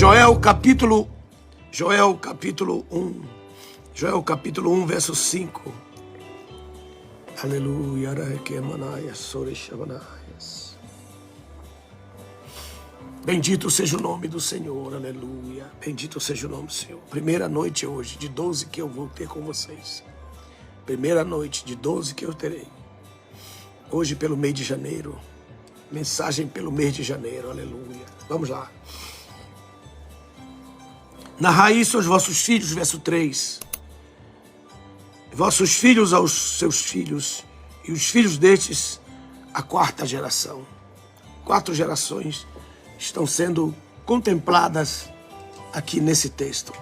Joel capítulo 1. Joel capítulo 1, verso 5. Aleluia. Bendito seja o nome do Senhor, aleluia. Bendito seja o nome do Senhor. Primeira noite hoje, de 12 que eu vou ter com vocês. Primeira noite de 12 que eu terei. Hoje pelo mês de janeiro. Mensagem pelo mês de janeiro, aleluia. Vamos lá. Narrai isso aos vossos filhos, verso 3. Vossos filhos aos seus filhos, e os filhos destes a quarta geração. 4 gerações estão sendo contempladas aqui nesse texto.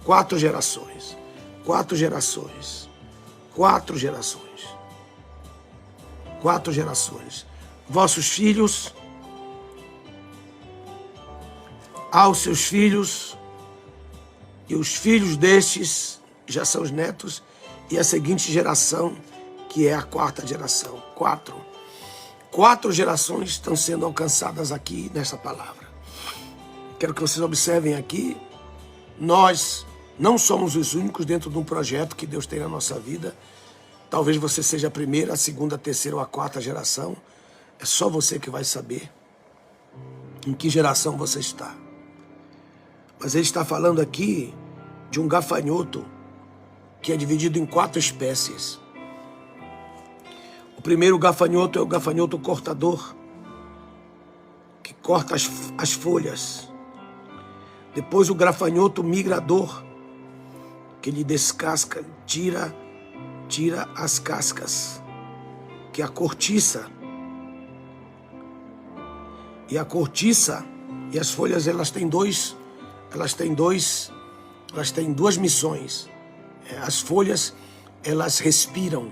4 gerações. 4 gerações. 4 gerações. 4 gerações. Vossos filhos aos seus filhos, e os filhos destes já são os netos, e a seguinte geração, que é a quarta geração. 4 gerações estão sendo alcançadas aqui nessa palavra. Quero que vocês observem aqui, nós não somos os únicos dentro de um projeto que Deus tem na nossa vida. Talvez você seja a primeira, a segunda, a terceira ou a quarta geração. É só você que vai saber em que geração você está. Mas ele está falando aqui de um gafanhoto que é dividido em 4 espécies. O primeiro gafanhoto é o gafanhoto cortador, que corta as folhas. Depois o gafanhoto migrador, que ele descasca, tira as cascas, que é a cortiça. E a cortiça e as folhas, elas têm duas missões. As folhas, elas respiram,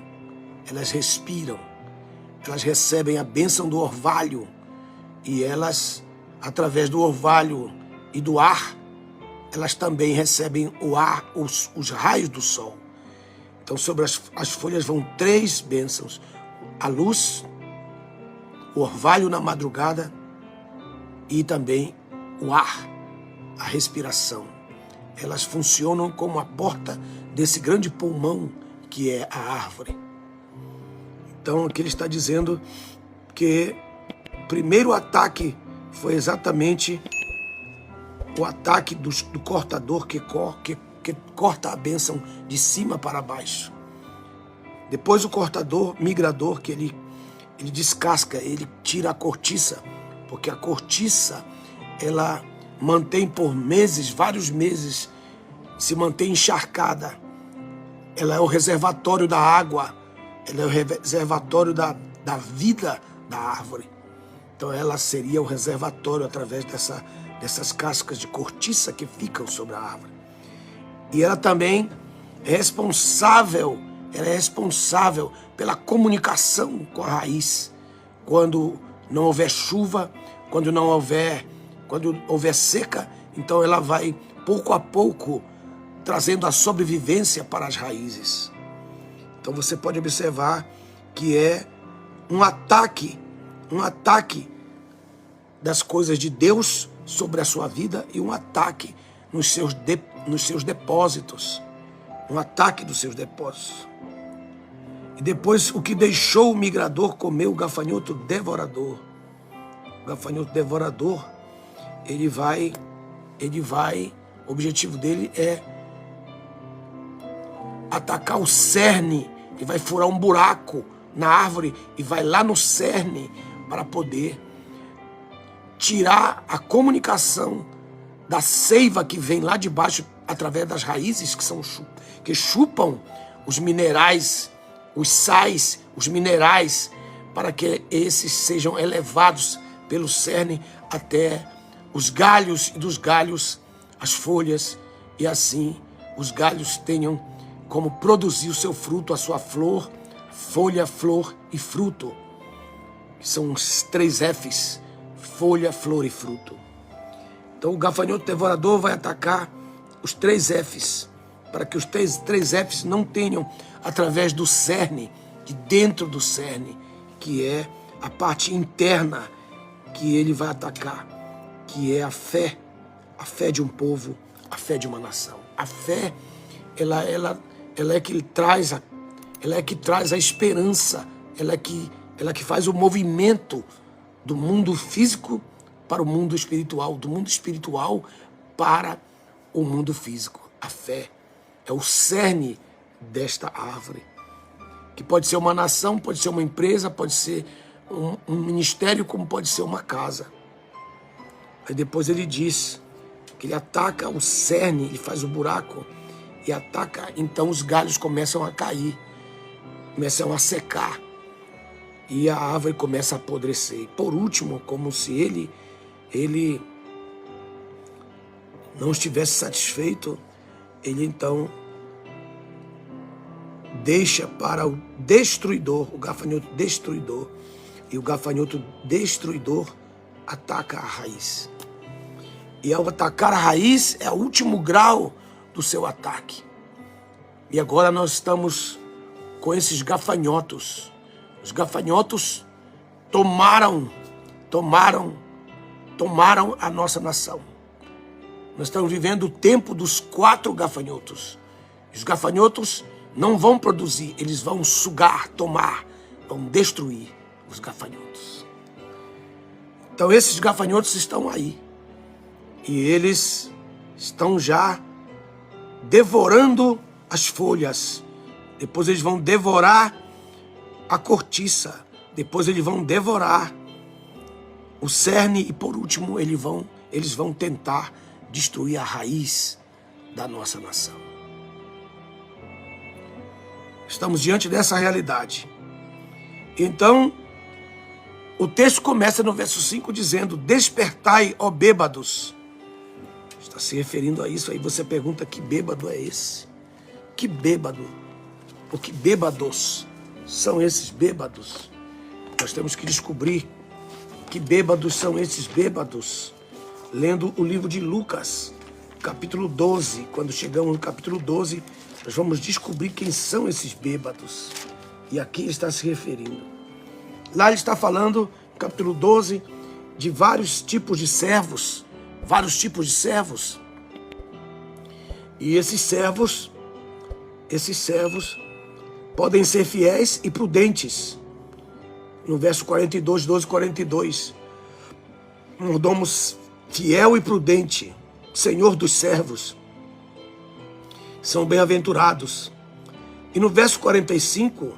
elas recebem a bênção do orvalho, e elas, através do orvalho e do ar, elas também recebem o ar, os raios do sol. Então sobre as folhas vão 3 bênçãos: a luz, o orvalho na madrugada e também o ar, a respiração. Elas funcionam como a porta desse grande pulmão que é a árvore. Então aqui ele está dizendo que o primeiro ataque foi exatamente o ataque do cortador que corta a bênção de cima para baixo. Depois o cortador migrador, que ele descasca, ele tira a cortiça, porque a cortiça, ela mantém por meses, vários meses, se mantém encharcada. Ela é o reservatório da água, ela é o reservatório da vida da árvore. Então ela seria o reservatório através dessas cascas de cortiça que ficam sobre a árvore. E ela também é responsável pela comunicação com a raiz. Quando não houver chuva, quando houver seca, então ela vai pouco a pouco trazendo a sobrevivência para as raízes. Então você pode observar que é um ataque das coisas de Deus sobre a sua vida e um ataque nos seus depósitos. Um ataque dos seus depósitos. E depois o que deixou o migrador comer o gafanhoto devorador. O gafanhoto devorador, o objetivo dele é atacar o cerne. Ele vai furar um buraco na árvore e vai lá no cerne para poder tirar a comunicação da seiva que vem lá de baixo através das raízes que chupam os minerais, os sais, os minerais, para que esses sejam elevados pelo cerne até os galhos, e dos galhos as folhas, e assim os galhos tenham como produzir o seu fruto, a sua flor, folha, flor e fruto, que são os 3 Fs: folha, flor e fruto. Então o gafanhoto devorador vai atacar os 3 Fs, para que os 3 Fs não tenham, através do cerne, de dentro do cerne, que é a parte interna, que ele vai atacar, que é a fé, a fé de um povo, a fé de uma nação. A fé, ela é que traz a esperança, ela é que faz o movimento do mundo físico para o mundo espiritual, do mundo espiritual para o mundo físico. A fé é o cerne desta árvore, que pode ser uma nação, pode ser uma empresa, pode ser um ministério, como pode ser uma casa. Aí depois ele diz que ele ataca o cerne, ele faz o buraco e ataca, então os galhos começam a cair, começam a secar e a árvore começa a apodrecer. E por último, como se ele não estivesse satisfeito, ele então deixa para o destruidor, o gafanhoto destruidor, e o gafanhoto destruidor ataca a raiz. E ao atacar a raiz é o último grau do seu ataque. E agora nós estamos com esses gafanhotos. Os gafanhotos tomaram a nossa nação. Nós estamos vivendo o tempo dos 4 gafanhotos. Os gafanhotos não vão produzir, eles vão sugar, tomar, vão destruir os gafanhotos. Então esses gafanhotos estão aí. E eles estão já devorando as folhas. Depois eles vão devorar a cortiça. Depois eles vão devorar o cerne. E por último eles vão tentar destruir a raiz da nossa nação. Estamos diante dessa realidade. Então, o texto começa no verso 5 dizendo: despertai, ó bêbados. Está se referindo a isso. Aí você pergunta: que bêbado é esse? Que bêbado? Ou que bêbados são esses bêbados? Nós temos que descobrir que bêbados são esses bêbados, lendo o livro de Lucas, capítulo 12. Quando chegamos no capítulo 12, nós vamos descobrir quem são esses bêbados e a quem está se referindo. Lá ele está falando, no capítulo 12, de vários tipos de servos. E esses servos podem ser fiéis e prudentes. No verso 42, 12, 42. Mordomo fiel e prudente, senhor dos servos, são bem-aventurados. E no verso 45,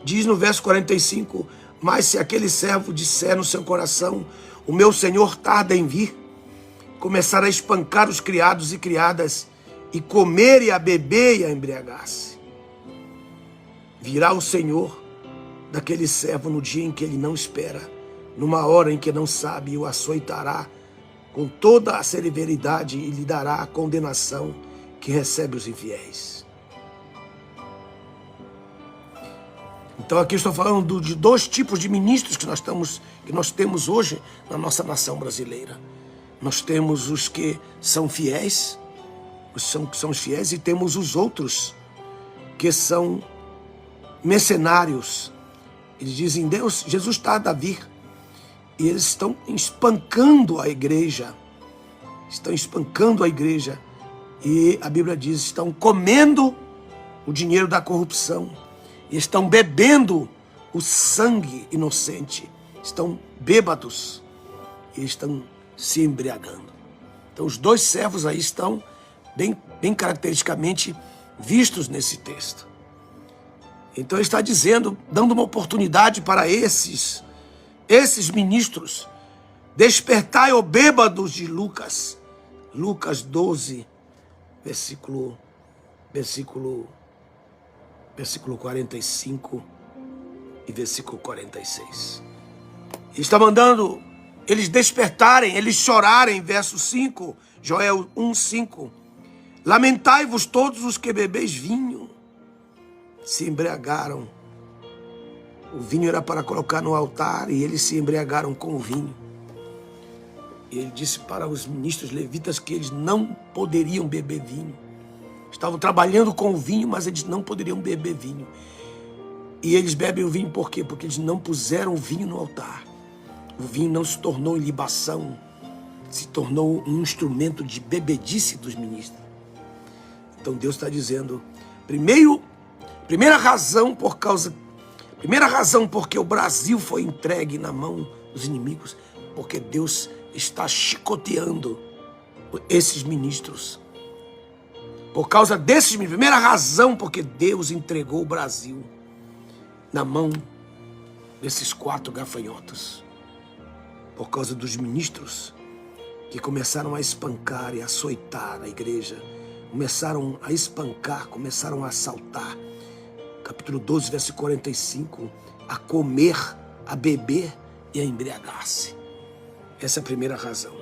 diz no verso 45, mas se aquele servo disser no seu coração: o meu senhor tarda em vir, começar a espancar os criados e criadas, e comer e a beber e a embriagar-se, virá o Senhor daquele servo no dia em que ele não espera, numa hora em que não sabe, e o açoitará com toda a severidade e lhe dará a condenação que recebe os infiéis. Então aqui eu estou falando de 2 tipos de ministros que nós temos hoje na nossa nação brasileira. Nós temos os que são fiéis, os fiéis, e temos os outros que são mercenários. Eles dizem: Jesus tarda a vir. E eles estão espancando a igreja. E a Bíblia diz: estão comendo o dinheiro da corrupção. E estão bebendo o sangue inocente. Estão bêbados. E estão se embriagando. Então os 2 servos aí estão bem caracteristicamente vistos nesse texto. Então ele está dizendo, dando uma oportunidade para esses ministros: despertai, ó bêbados de Lucas. Lucas 12, versículo 45 e versículo 46. Ele está mandando eles despertarem, eles chorarem, verso 5, Joel 1:5. Lamentai-vos todos os que bebeis vinho. Se embriagaram. O vinho era para colocar no altar e eles se embriagaram com o vinho. E ele disse para os ministros levitas que eles não poderiam beber vinho. Estavam trabalhando com o vinho, mas eles não poderiam beber vinho. E eles bebem o vinho por quê? Porque eles não puseram o vinho no altar. O vinho não se tornou em libação. se tornou um instrumento de bebedice dos ministros. Então Deus está dizendo, primeira razão porque o Brasil foi entregue na mão dos inimigos, porque Deus está chicoteando esses ministros. Por causa desses, primeira razão porque Deus entregou o Brasil na mão desses 4 gafanhotos. Por causa dos ministros que começaram a espancar e açoitar a igreja, começaram a espancar, começaram a assaltar. Capítulo 12, versículo 45, a comer, a beber e a embriagar-se. Essa é a primeira razão.